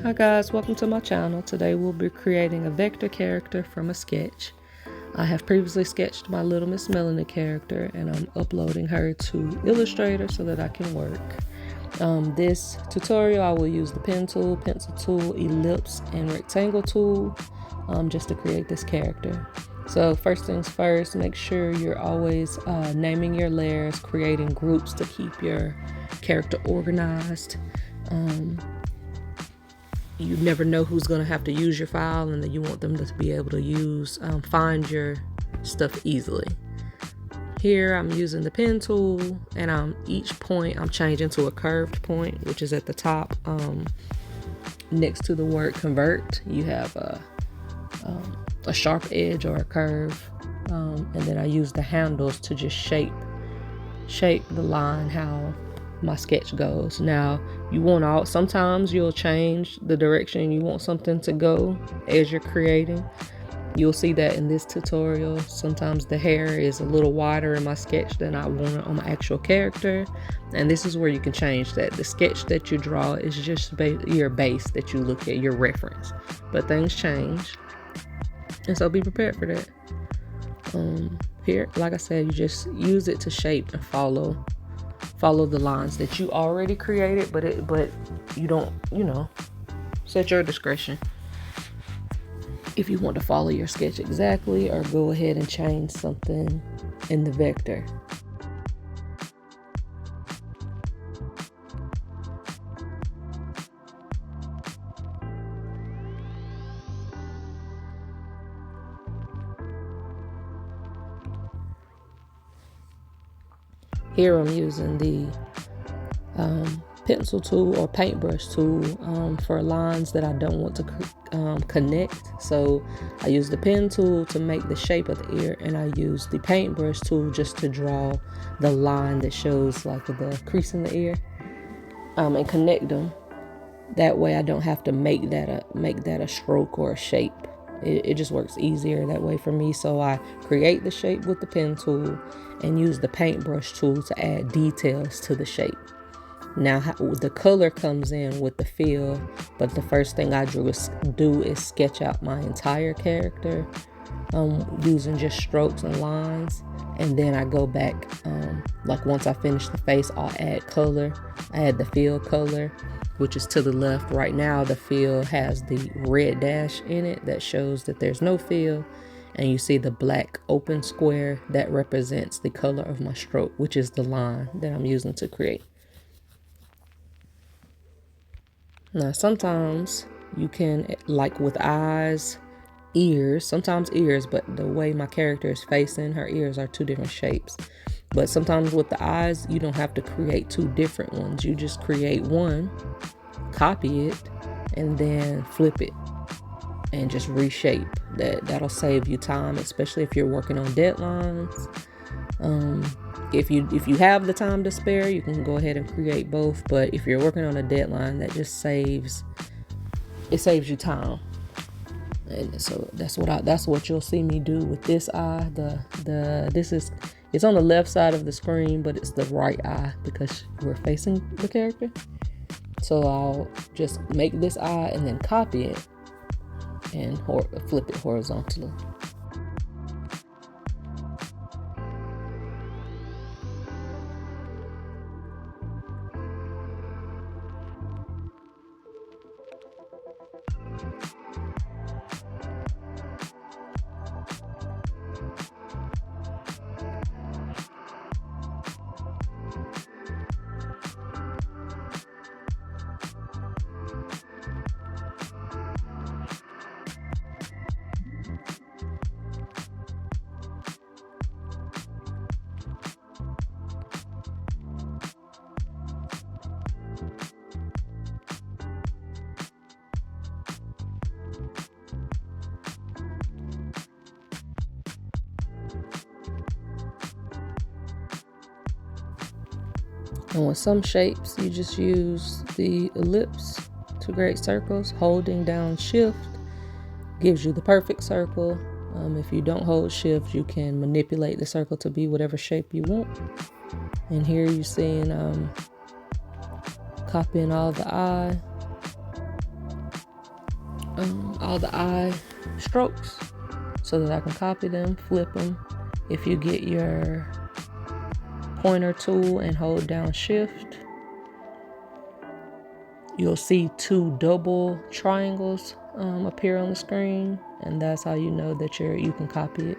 Hi guys, welcome to my channel. Today we'll be creating a vector character from a sketch. I have previously sketched my little Miss Melanie character and I'm uploading her to Illustrator so that I can work. This tutorial I will use the pen tool, pencil tool, ellipse, and rectangle tool just to create this character. So first things first, make sure you're always naming your layers, creating groups to keep your character organized. You never know who's going to have to use your file, and that you want them to be able to find your stuff easily. Here I'm using the pen tool, and each point I'm changing to a curved point, which is at the top next to the word convert. You have a sharp edge or a curve, and then I use the handles to just shape the line how my sketch goes. Now sometimes you'll change the direction you want something to go as you're creating. You'll see that in this tutorial. Sometimes the hair is a little wider in my sketch than I want it on my actual character, and this is where you can change that. The sketch that you draw is just your base that you look at, your reference, but things change, and so be prepared for that. Here, like I said, you just use it to shape and follow the lines that you already created, but you don't, set your discretion if you want to follow your sketch exactly or go ahead and change something in the vector. Here I'm using the pencil tool or paintbrush tool for lines that I don't want to connect. So I use the pen tool to make the shape of the ear, and I use the paintbrush tool just to draw the line that shows like the crease in the ear, and connect them. That way I don't have to make that a stroke or a shape. It just works easier that way for me. So I create the shape with the pen tool and use the paintbrush tool to add details to the shape. Now the color comes in with the fill, but the first thing I do is sketch out my entire character using just strokes and lines, and then I go back, like once I finish the face, I'll add color. I add the fill color, which is to the left. Right now the fill has the red dash in it that shows that there's no fill, and you see the black open square that represents the color of my stroke, which is the line that I'm using to create. Now sometimes you can, like with eyes, sometimes ears, but the way my character is facing, her ears are two different shapes. But sometimes with the eyes, you don't have to create two different ones. You just create one, copy it, and then flip it and just reshape. That'll save you time, especially if you're working on deadlines. If you have the time to spare, you can go ahead and create both. But if you're working on a deadline, that just saves you time. And so that's what you'll see me do with this eye. It's on the left side of the screen, but it's the right eye because we're facing the character. So I'll just make this eye and then copy it and flip it horizontally. And with some shapes, you just use the ellipse to create circles. Holding down shift gives you the perfect circle. If you don't hold shift, you can manipulate the circle to be whatever shape you want. And here you're seeing copying all the eye all the eye strokes so that I can copy them, flip them. If you get your pointer tool and hold down shift, you'll see two double triangles appear on the screen, and that's how you know that you can copy it.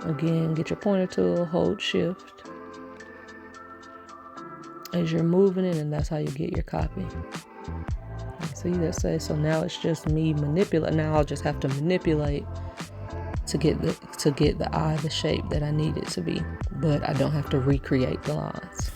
Again, get your pointer tool, hold shift as you're moving it, and that's how you get your copy. See, that says, so now it's just me manipulate. Now I'll just have to manipulate to get the eye the shape that I need it to be, but I don't have to recreate the lines.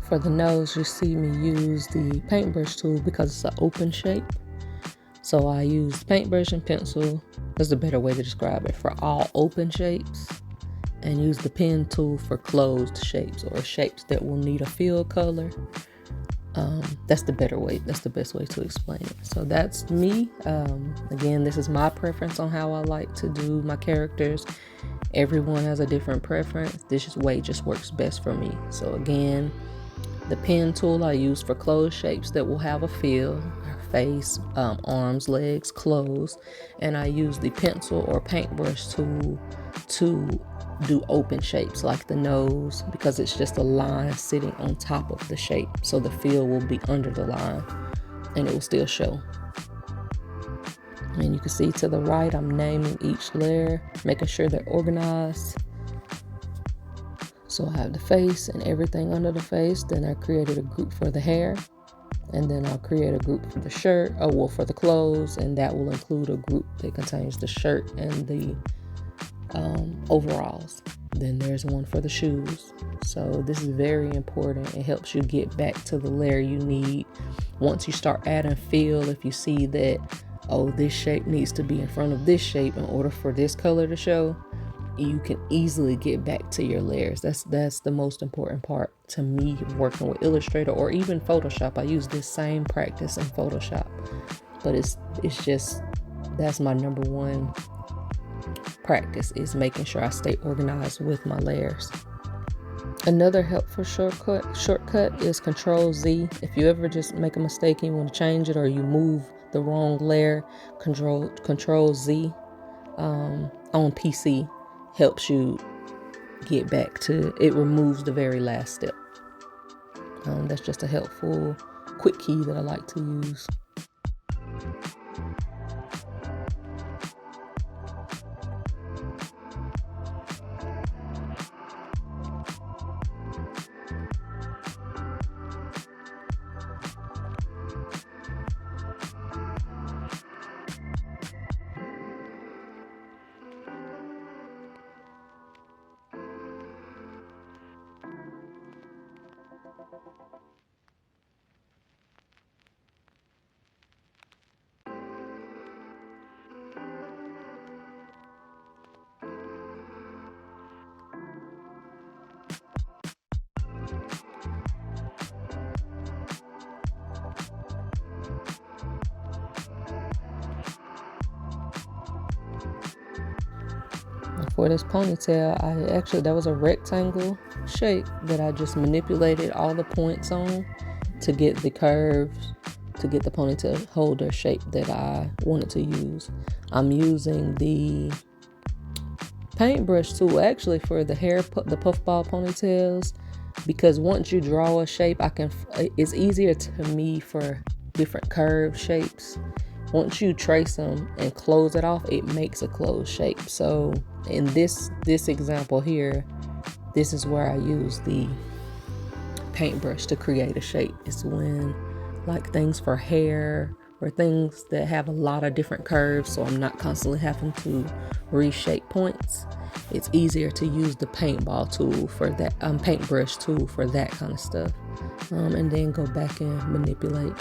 For the nose, you see me use the paintbrush tool because it's an open shape. So I use paintbrush and pencil, that's a better way to describe it, for all open shapes, and use the pen tool for closed shapes or shapes that will need a fill color. That's the better way, that's the best way to explain it. So that's me. Again, this is my preference on how I like to do my characters. Everyone has a different preference. This way just works best for me. So again, the pen tool I use for closed shapes that will have a fill, face, arms, legs, clothes, and I use the pencil or paintbrush tool to do open shapes like the nose, because it's just a line sitting on top of the shape, so the fill will be under the line and it will still show. And you can see to the right, I'm naming each layer, making sure they're organized. So I have the face and everything under the face. Then I created a group for the hair, and then I'll create a group for the shirt, for the clothes, and that will include a group that contains the shirt and the overalls. Then there's one for the shoes. So this is very important. It helps you get back to the layer you need. Once you start adding fill, if you see that, oh, this shape needs to be in front of this shape in order for this color to show, you can easily get back to your layers. That's the most important part to me working with Illustrator or even Photoshop. I use this same practice in Photoshop, but it's just, that's my number one practice, is making sure I stay organized with my layers. Another helpful shortcut is Control Z. If you ever just make a mistake and you want to change it, or you move the wrong layer, Control Z on PC helps you get back to it, removes the very last step. That's just a helpful quick key that I like to use. For this ponytail, that was a rectangle shape that I just manipulated all the points on to get the curves, to get the ponytail holder shape that I wanted to use. I'm using the paintbrush tool actually for the hair, the puffball ponytails, because once you draw a shape, it's easier to me for different curve shapes. Once you trace them and close it off, it makes a closed shape. So in this example here, this is where I use the paintbrush to create a shape. It's when like things for hair or things that have a lot of different curves, so I'm not constantly having to reshape points, it's easier to use the paintball tool for that, paintbrush tool for that kind of stuff, and then go back and manipulate.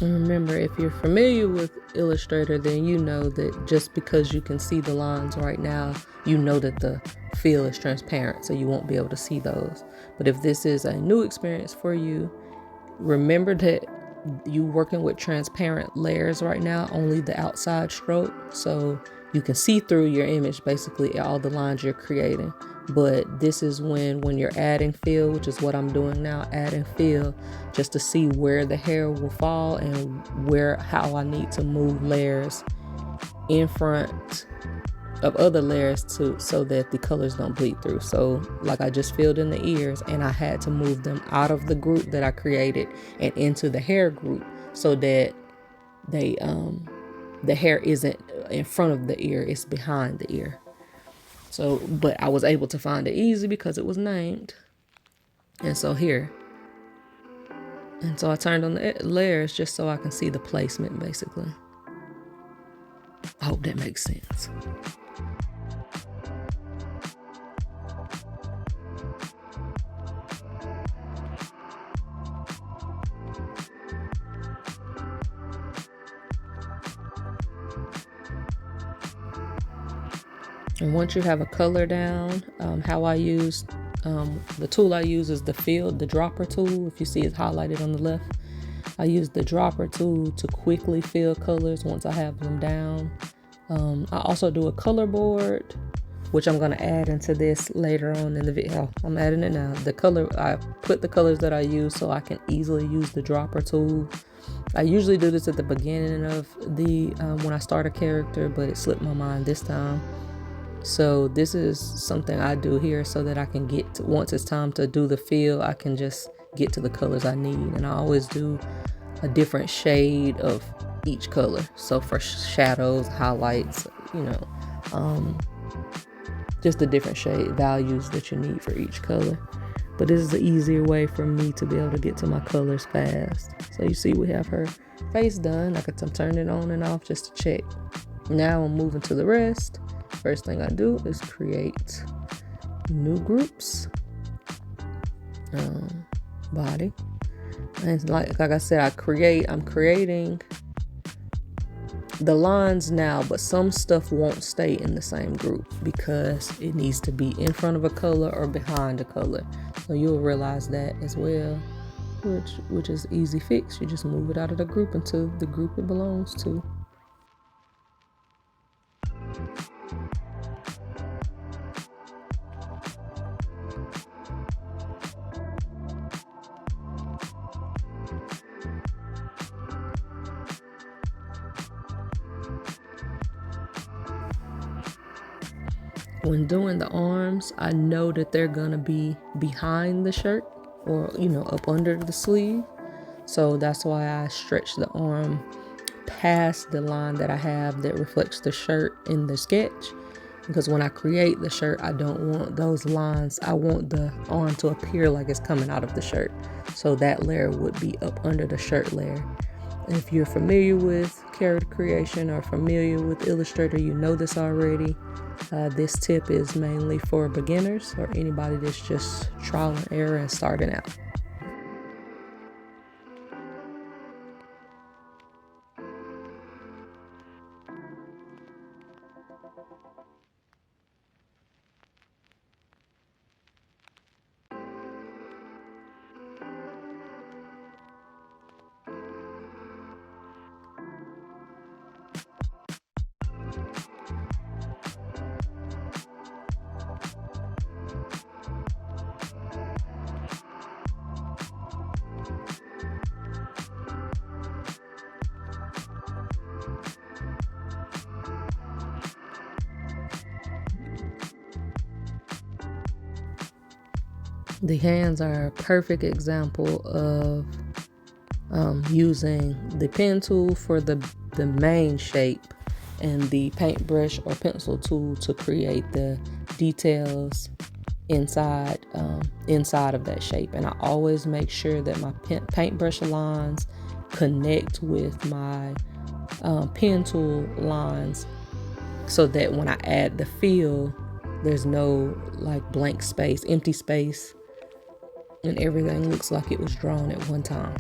And remember, if you're familiar with Illustrator, then you know that just because you can see the lines right now, you know that the fill is transparent, so you won't be able to see those. But if this is a new experience for you, remember that you working with transparent layers right now, only the outside stroke, so you can see through your image, basically all the lines you're creating. But this is when you're adding fill, which is what I'm doing now, adding fill, just to see where the hair will fall and how I need to move layers in front of other layers so that the colors don't bleed through. So like I just filled in the ears, and I had to move them out of the group that I created and into the hair group so that the hair isn't in front of the ear, it's behind the ear. So, but I was able to find it easy because it was named. And so here, and so I turned on the layers just so I can see the placement, basically. I hope that makes sense. And once you have a color down, how I use, the tool I use is the dropper tool. If you see it's highlighted on the left, I use the dropper tool to quickly fill colors once I have them down. I also do a color board, which I'm gonna add into this later on in the video. I'm adding it now. I put the colors that I use so I can easily use the dropper tool. I usually do this at the beginning of the, when I start a character, but it slipped my mind this time. So this is something I do here so that I can get to, once it's time to do the fill, I can just get to the colors I need. And I always do a different shade of each color. So for shadows, highlights, just the different shade values that you need for each color. But this is an easier way for me to be able to get to my colors fast. So you see we have her face done. I'm turning it on and off just to check. Now I'm moving to the rest. First thing I do is create new groups, body, and like I said, I'm creating the lines now, but some stuff won't stay in the same group because it needs to be in front of a color or behind a color. So you'll realize that as well, which is easy fix. You just move it out of the group into the group it belongs to. When doing the arms, I know that they're gonna be behind the shirt or, up under the sleeve. So that's why I stretch the arm past the line that I have that reflects the shirt in the sketch. Because when I create the shirt, I don't want those lines. I want the arm to appear like it's coming out of the shirt. So that layer would be up under the shirt layer. And if you're familiar with character creation or familiar with Illustrator, you know this already. This tip is mainly for beginners or anybody that's just trial and error and starting out. The hands are a perfect example of using the pen tool for the main shape and the paintbrush or pencil tool to create the details inside of that shape. And I always make sure that my paintbrush lines connect with my pen tool lines, so that when I add the fill, there's no like blank space, empty space, and everything looks like it was drawn at one time.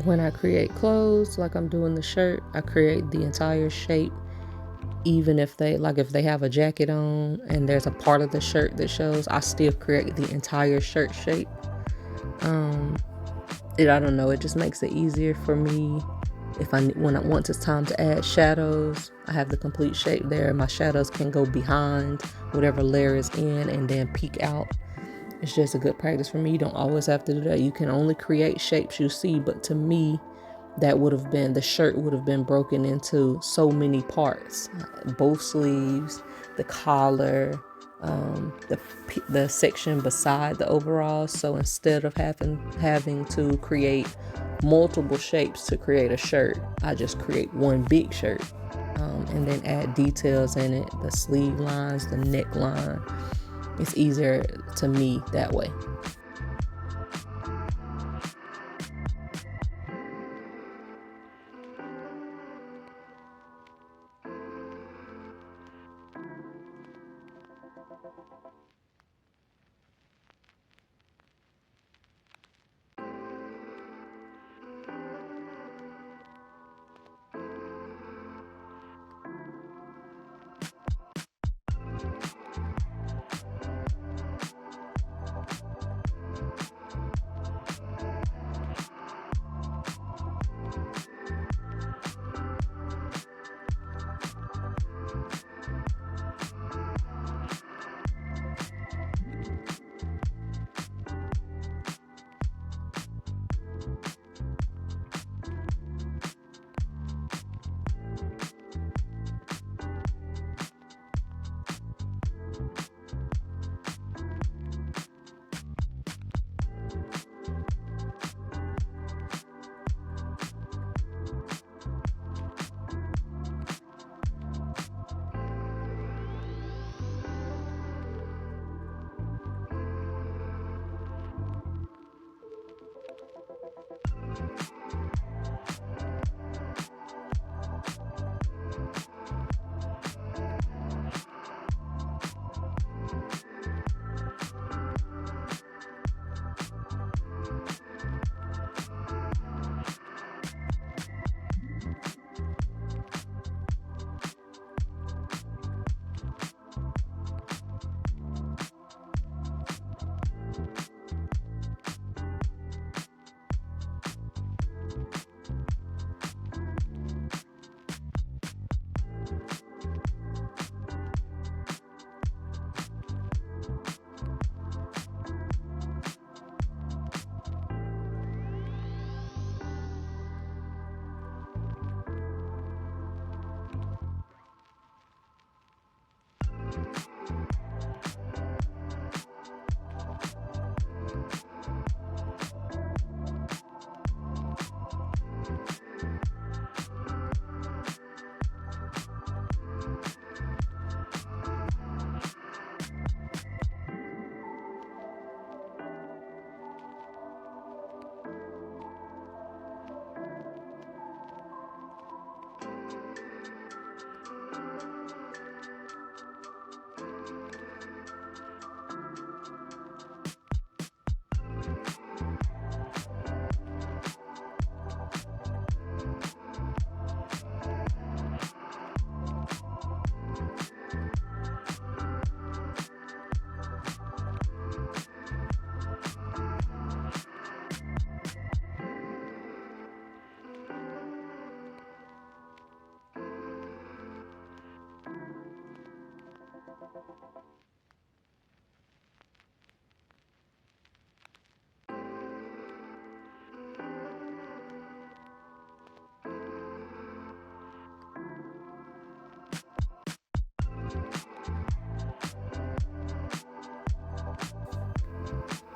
When I create clothes, like I'm doing the shirt, I create the entire shape. Even if they have a jacket on and there's a part of the shirt that shows, I still create the entire shirt shape. I don't know, it just makes it easier for me. Once it's time to add shadows, I have the complete shape there. My shadows can go behind whatever layer is in and then peek out. It's just a good practice for me. You don't always have to do that. You can only create shapes you see, but to me, the shirt would have been broken into so many parts. Both sleeves, the collar, the section beside the overalls. So instead of having to create multiple shapes to create a shirt, I just create one big shirt, and then add details in it, the sleeve lines, the neckline. It's easier to me that way.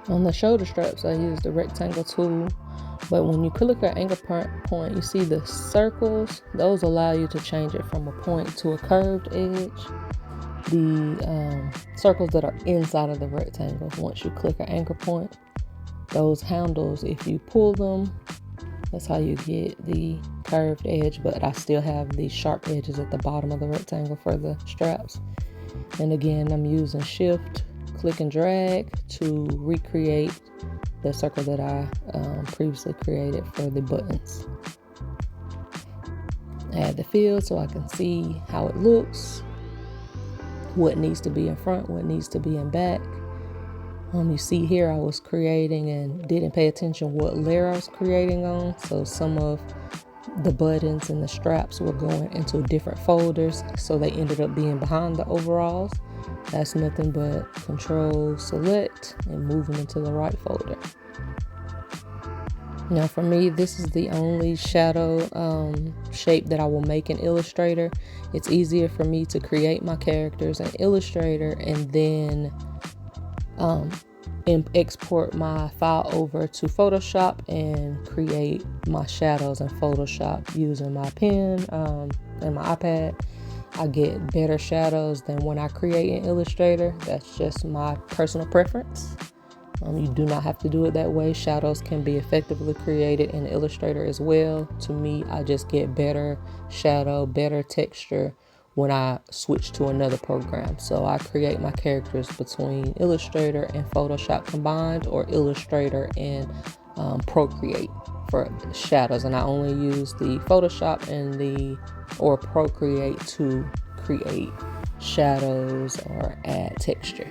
On the shoulder straps, I use the rectangle tool, but when you click an anchor point, you see the circles. Those allow you to change it from a point to a curved edge. The circles that are inside of the rectangle, once you click an anchor point, those handles, if you pull them, that's how you get the curved edge, but I still have the sharp edges at the bottom of the rectangle for the straps. And again, I'm using shift, click and drag to recreate the circle that I previously created for the buttons. Add the field so I can see how it looks, what needs to be in front, what needs to be in back. You see here I was creating and didn't pay attention what layer I was creating on, so some of the buttons and the straps were going into different folders, so they ended up being behind the overalls. That's nothing but Control Select and move them into the right folder. Now for me, this is the only shadow shape that I will make in Illustrator. It's easier for me to create my characters in Illustrator and then export my file over to Photoshop and create my shadows in Photoshop using my pen and my iPad. I get better shadows than when I create in Illustrator. That's just my personal preference. You do not have to do it that way. Shadows can be effectively created in Illustrator as well. To me, I just get better shadow, better texture when I switch to another program. So I create my characters between Illustrator and Photoshop combined, or Illustrator and Procreate for shadows. And I only use the Photoshop and or Procreate to create shadows or add texture.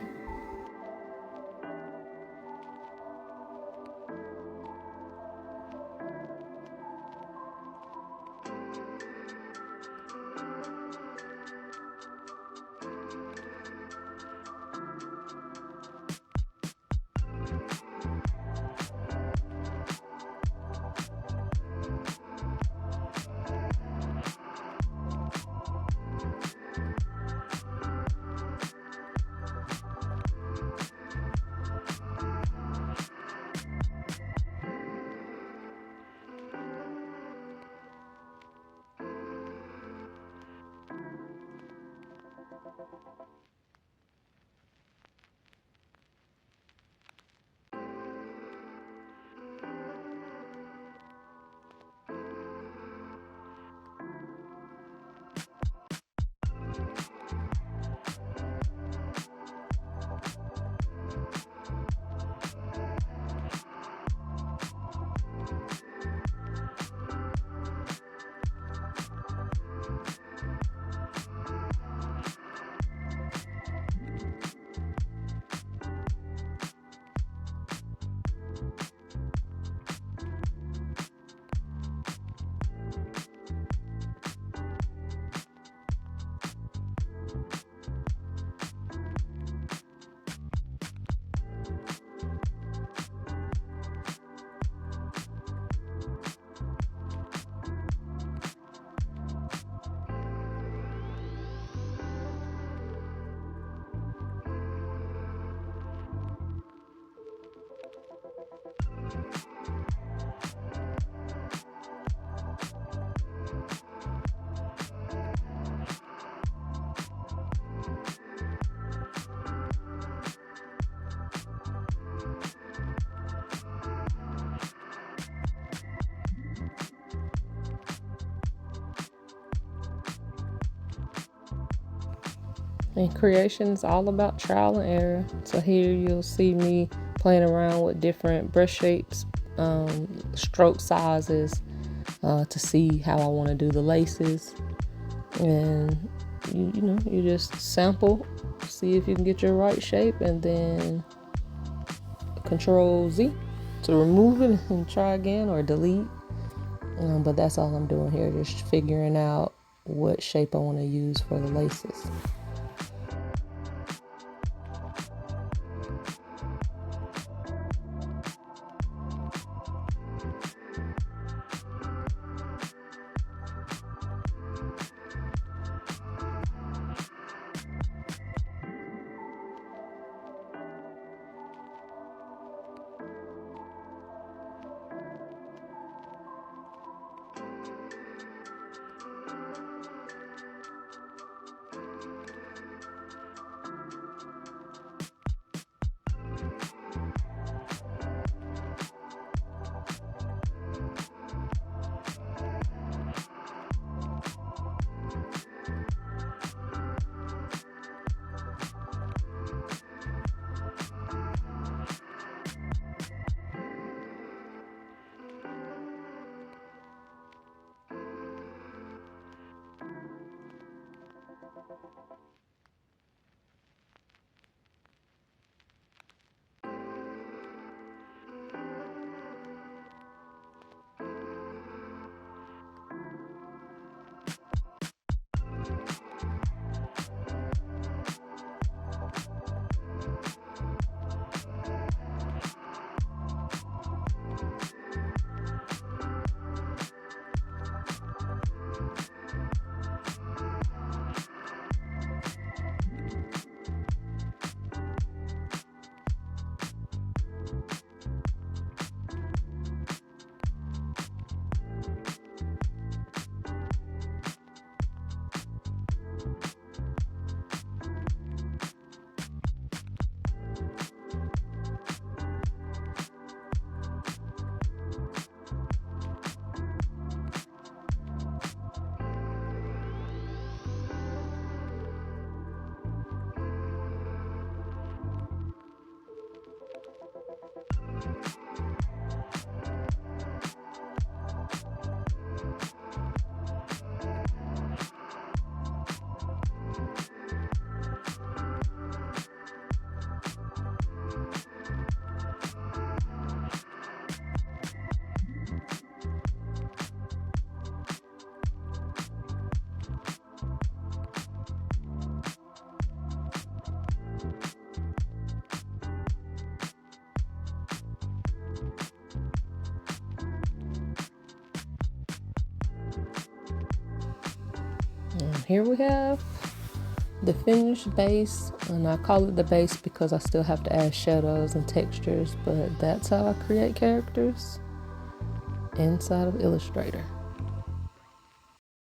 And creation is all about trial and error. So here you'll see me playing around with different brush shapes, stroke sizes, to see how I want to do the laces. And you just sample, see if you can get your right shape, and then Control Z to remove it and try again, or delete. But that's all I'm doing here, just figuring out what shape I want to use for the laces. And here we have the finished base, and I call it the base because I still have to add shadows and textures, but that's how I create characters inside of Illustrator.